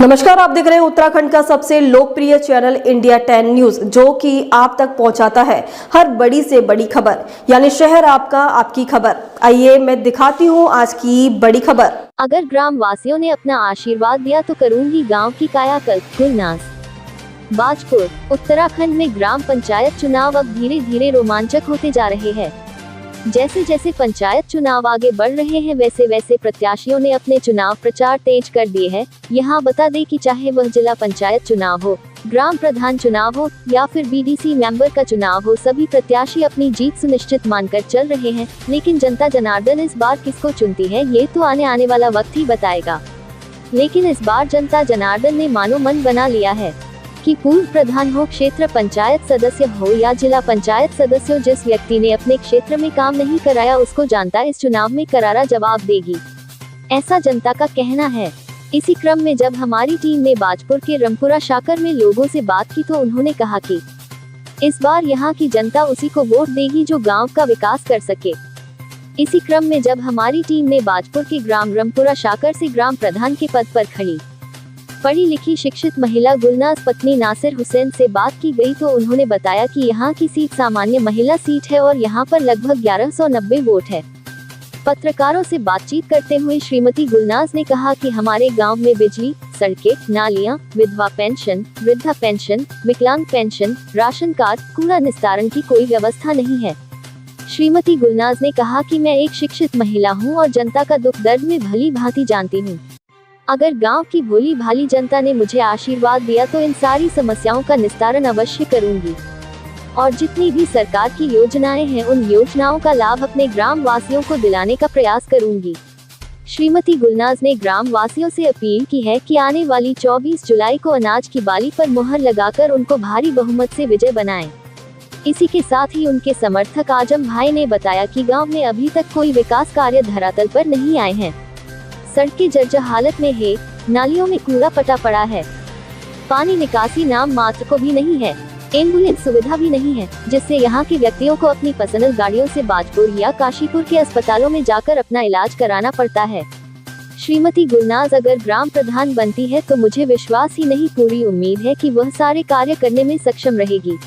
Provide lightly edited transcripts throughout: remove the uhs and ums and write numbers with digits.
नमस्कार, आप देख रहे हैं उत्तराखंड का सबसे लोकप्रिय चैनल इंडिया 10 न्यूज, जो कि आप तक पहुंचाता है हर बड़ी से बड़ी खबर, यानी शहर आपका, आपकी खबर। आइए मैं दिखाती हूं आज की बड़ी खबर। अगर ग्राम वासियों ने अपना आशीर्वाद दिया तो करूंगी गांव की कायाकल्प। गुलनाज। बाजपुर। उत्तराखंड में ग्राम पंचायत चुनाव अब धीरे धीरे रोमांचक होते जा रहे हैं। जैसे जैसे पंचायत चुनाव आगे बढ़ रहे हैं, वैसे वैसे प्रत्याशियों ने अपने चुनाव प्रचार तेज कर दिए हैं। यहाँ बता दें कि चाहे वह जिला पंचायत चुनाव हो, ग्राम प्रधान चुनाव हो या फिर बीडीसी मेंबर का चुनाव हो, सभी प्रत्याशी अपनी जीत सुनिश्चित मानकर चल रहे हैं। लेकिन जनता जनार्दन इस बार किसको चुनती है, ये तो आने वाला वक्त ही बताएगा। लेकिन इस बार जनता जनार्दन ने मानो मन बना लिया है कि पूर्व प्रधान हो, क्षेत्र पंचायत सदस्य हो या जिला पंचायत सदस्य हो, जिस व्यक्ति ने अपने क्षेत्र में काम नहीं कराया उसको जनता इस चुनाव में करारा जवाब देगी, ऐसा जनता का कहना है। इसी क्रम में जब हमारी टीम ने बाजपुर के रमपुरा शाकर में लोगों से बात की तो उन्होंने कहा कि इस बार यहाँ की जनता उसी को वोट देगी जो गाँव का विकास कर सके। इसी क्रम में जब हमारी टीम ने बाजपुर के ग्राम रमपुरा शाकर से ग्राम प्रधान के पद पर खड़ी पढ़ी लिखी शिक्षित महिला गुलनाज पत्नी नासिर हुसैन से बात की गई तो उन्होंने बताया कि यहाँ की सीट सामान्य महिला सीट है और यहाँ पर लगभग 1190 वोट है। पत्रकारों से बातचीत करते हुए श्रीमती गुलनाज ने कहा कि हमारे गांव में बिजली, सड़कें, नालियां, विधवा पेंशन, वृद्धा पेंशन, विकलांग पेंशन, राशन कार्ड, कूड़ा निस्तारण की कोई व्यवस्था नहीं है। श्रीमती गुलनाज ने कहा कि मैं एक शिक्षित महिला हूँ और जनता का दुख दर्द में भली भांति जानती हूँ। अगर गांव की भोली भाली जनता ने मुझे आशीर्वाद दिया तो इन सारी समस्याओं का निस्तारण अवश्य करूंगी और जितनी भी सरकार की योजनाएं हैं उन योजनाओं का लाभ अपने ग्राम वासियों को दिलाने का प्रयास करूंगी। श्रीमती गुलनाज ने ग्राम वासियों से अपील की है कि आने वाली 24 जुलाई को अनाज की बाली पर मुहर लगाकर उनको भारी बहुमत से विजय बनाएं। इसी के साथ ही उनके समर्थक आजम भाई ने बताया कि गाँव में अभी तक कोई विकास कार्य धरातल पर नहीं आए हैं। सड़कें जर्जर हालत में है, नालियों में कूड़ा पटा पड़ा है, पानी निकासी नाम मात्र को भी नहीं है, एम्बुलेंस सुविधा भी नहीं है, जिससे यहाँ के व्यक्तियों को अपनी पर्सनल गाड़ियों से बाजपुर या काशीपुर के अस्पतालों में जाकर अपना इलाज कराना पड़ता है। श्रीमती गुलनाज अगर ग्राम प्रधान बनती है तो मुझे विश्वास ही नहीं पूरी उम्मीद है कि वह सारे कार्य करने में सक्षम रहेगी,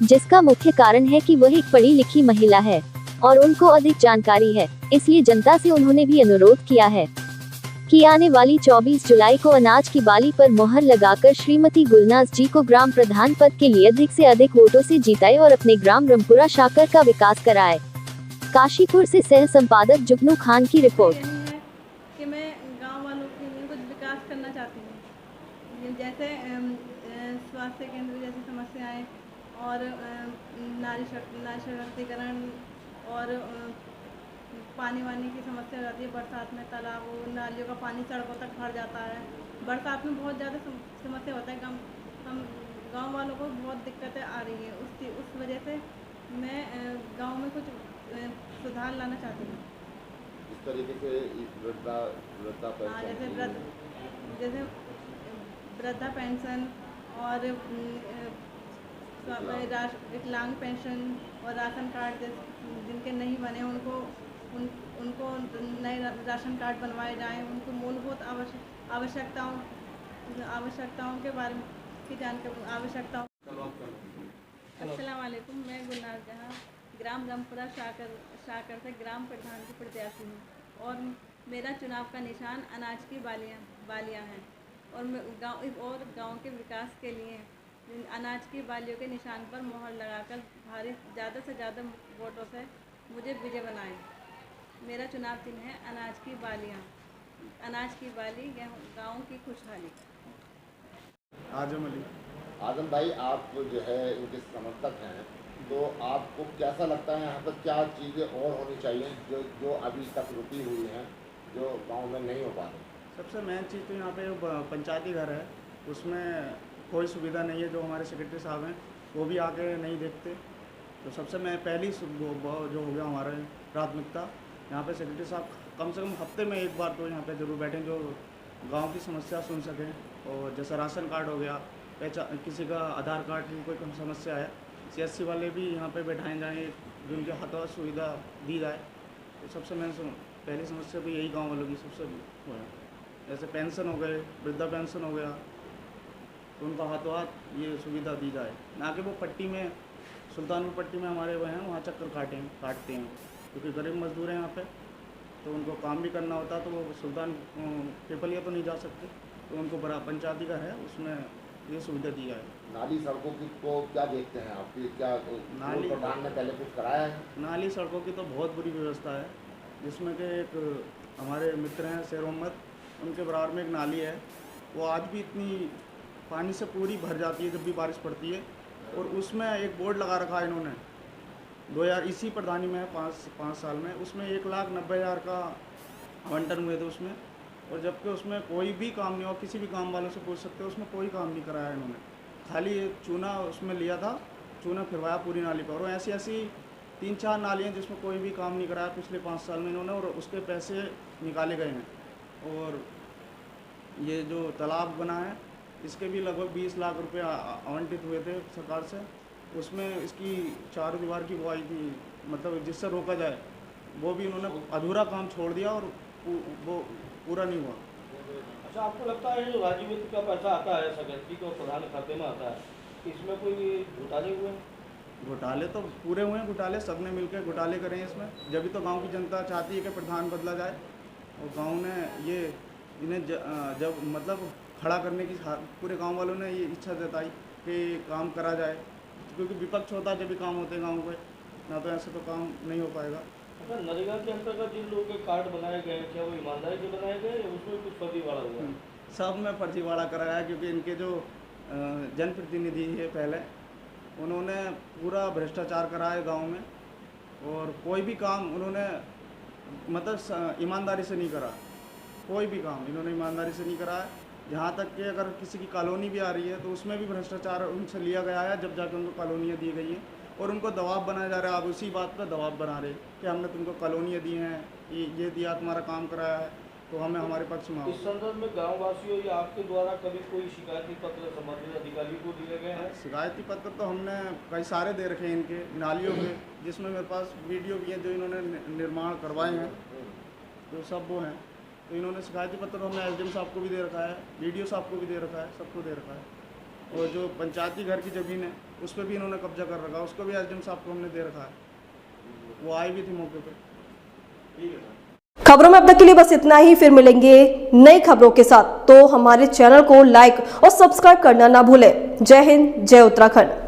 जिसका मुख्य कारण है कि वह एक पढ़ी लिखी महिला है और उनको अधिक जानकारी है। इसलिए जनता से उन्होंने भी अनुरोध किया है कि आने वाली 24 जुलाई को अनाज की बाली पर मुहर लगाकर श्रीमती गुलनाज जी को ग्राम प्रधान पद के लिए अधिक से अधिक वोटों से जीताए और अपने ग्राम रमपुरा शाकर का विकास कराए। काशीपुर से सह संपादक जुगनू खान की रिपोर्ट। कि मैं गांव वालों के लिए कुछ विकास करना चाहती हूँ, जैसे स्वास्थ्य केंद्र जैसी समस्याएं और नारी सशक्तिकरण और पानी वानी की समस्या हो जाती है। बरसात में तालाबों नालियों का पानी सड़कों तक भर जाता है। बरसात में बहुत ज़्यादा समस्या होता है। हम गांव वालों को बहुत दिक्कतें आ रही हैं। उस वजह से मैं गांव में कुछ सुधार लाना चाहती हूँ। इस तरीके से वृद्धा पेंशन जैसे वृद्धा पेंशन और विकलांग पेंशन और राशन कार्ड जिनके नहीं बने उनको नए राशन कार्ड बनवाए जाएं। उनको मूलभूत आवश्यकताओं के बारे में की जानकारी अस्सलाम वालेकुम। मैं गुलनाज जहाँ ग्राम रमपुरा शाकर से ग्राम प्रधान की प्रत्याशी हूँ और मेरा चुनाव का निशान अनाज की बालियाँ हैं और गांव के विकास के लिए अनाज की बालियों के निशान पर मोहर लगाकर ज़्यादा से ज़्यादा वोटों से मुझे विजय बनाएं। मेरा चुनाव चिन्ह है अनाज की बालियाँ। अनाज की बाली गाँव की खुशहाली। आजम भाई, आप जो है इनके समर्थक हैं, तो आपको कैसा लगता है यहाँ पर क्या चीज़ें और होनी चाहिए जो अभी तक रुकी हुई हैं, जो गांव में नहीं हो पा रही? सबसे मेन चीज़ तो यहाँ पे पंचायती घर है, उसमें कोई सुविधा नहीं है। जो हमारे सेक्रेटरी साहब हैं वो भी आके नहीं देखते। तो सबसे मैं पहली जो हो गया हमारा प्राथमिकता, यहाँ पे सेक्रेटरी साहब कम से कम हफ्ते में एक बार तो यहाँ पे ज़रूर बैठें, जो गांव की समस्या सुन सकें। और जैसे राशन कार्ड हो गया, किसी का आधार कार्ड की कोई समस्या है, CSC वाले भी यहाँ पे बैठाए जाएँ, जो उनके हाथों सुविधा दी जाए। तो सबसे मेन पहली समस्या तो यही गाँव वालों की सबसे वो है। जैसे पेंशन हो गए, वृद्धा पेंशन हो गया, तो उनका हाथों हाथ ये सुविधा दी जाए, ना कि वो पट्टी में, सुल्तानपुर पट्टी में हमारे वो हैं वहाँ चक्कर काटते हैं, क्योंकि गरीब मजदूर हैं यहाँ पे, तो उनको काम भी करना होता है, तो वो सुल्तान पिपलिया तो नहीं जा सकते, तो उनको बड़ा पंचायती घर है उसमें ये सुविधा दी जाए। नाली सड़कों की को क्या देखते हैं आप, क्या नाली प्रधान ने पहले कुछ कराया है? नाली सड़कों की तो बहुत बुरी व्यवस्था है, जिसमें कि एक हमारे मित्र हैं शेर मोहम्मद, उनके बराबर में एक नाली है, वो आज भी इतनी पानी से पूरी भर जाती है जब भी बारिश पड़ती है, और उसमें एक बोर्ड लगा रखा है इन्होंने 2000 इसी प्रधानी में है 5 साल में, उसमें 1,90,000 का आवंटन हुए थे उसमें, और जबकि उसमें कोई भी काम नहीं हुआ, किसी भी काम वालों से पूछ सकते हो, उसमें कोई काम नहीं कराया इन्होंने, खाली चूना उसमें लिया था, चूना फिरवाया पूरी नाली पर, और ऐसी 3-4 नालियाँ जिसमें कोई भी काम नहीं कराया पिछले 5 साल में इन्होंने, और उसके पैसे निकाले गए हैं। और ये जो तालाब बना है इसके भी लगभग 20 लाख रुपए आवंटित हुए थे सरकार से, उसमें इसकी 4 दीवार की वो आई थी, मतलब जिससे रोका जाए, वो भी इन्होंने अधूरा काम छोड़ दिया और वो पूरा नहीं हुआ। अच्छा, आपको लगता है जो राज्य वित्त का पैसा आता है सेक्रेटरी को प्रधान खाते में आता है, इसमें कोई घोटाले हुए हैं? घोटाले तो पूरे हुए हैं, घोटाले सबने मिलकर घोटाले करे हैं इसमें, जब तो गांव की जनता चाहती है कि प्रधान बदला जाए, और गांव ने ये इन्हें जब मतलब खड़ा करने की पूरे गांव वालों ने ये इच्छा जताई कि काम करा जाए, क्योंकि विपक्ष होता है जब भी काम होते हैं गाँव में, ना तो ऐसे तो काम नहीं हो पाएगा। अच्छा, नरेगा के अंतर्गत जिन लोगों के कार्ड बनाए गए हैं, क्या वो ईमानदारी से बनाए गए या उसमें कुछ फर्जीवाड़ा हुआ है? सब में फर्जीवाड़ा कराया, क्योंकि इनके जो जनप्रतिनिधि है पहले, उन्होंने पूरा भ्रष्टाचार कराया गांव में, और कोई भी काम उन्होंने मतलब ईमानदारी से नहीं करा, कोई भी काम इन्होंने ईमानदारी से नहीं कराया। जहाँ तक कि अगर किसी की कॉलोनी भी आ रही है तो उसमें भी भ्रष्टाचार उनसे लिया गया है, जब जाकर उनको कॉलोनियाँ दी गई हैं, और उनको दबाव बनाया जा रहा है। अब उसी बात पर दबाव बना रहे कि हमने तुमको कॉलोनियाँ दी हैं, ये दिया, तुम्हारा काम कराया है, तो हमें हमारे पक्ष में आओ। इस संदर्भ में गाँव वासियों या आपके द्वारा कभी कोई शिकायती पत्र संबंधित अधिकारी को दिए गए हैं? शिकायती पत्र तो हमने कई सारे दे रखे हैं इनके नालियों के, जिसमें मेरे पास वीडियो भी हैं जो इन्होंने निर्माण करवाए हैं, तो सब वो हैं। तो इन्होंने शिकायती पत्र हमने एसडीएम साहब को भी दे रखा है, बीडीओ साहब को भी दे रखा है, सबको दे रखा है। और जो पंचायती घर की ज़मीन है उस पर भी इन्होंने कब्जा कर रखा है, उसको भी एसडीएम साहब को हमने दे रखा है, वो आए भी थे मौके पर। ठीक है सर, खबरों में अब तक के लिए बस इतना ही, फिर मिलेंगे नई खबरों के साथ। तो हमारे चैनल को लाइक और सब्सक्राइब करना ना भूलें। जय हिंद, जय उत्तराखंड।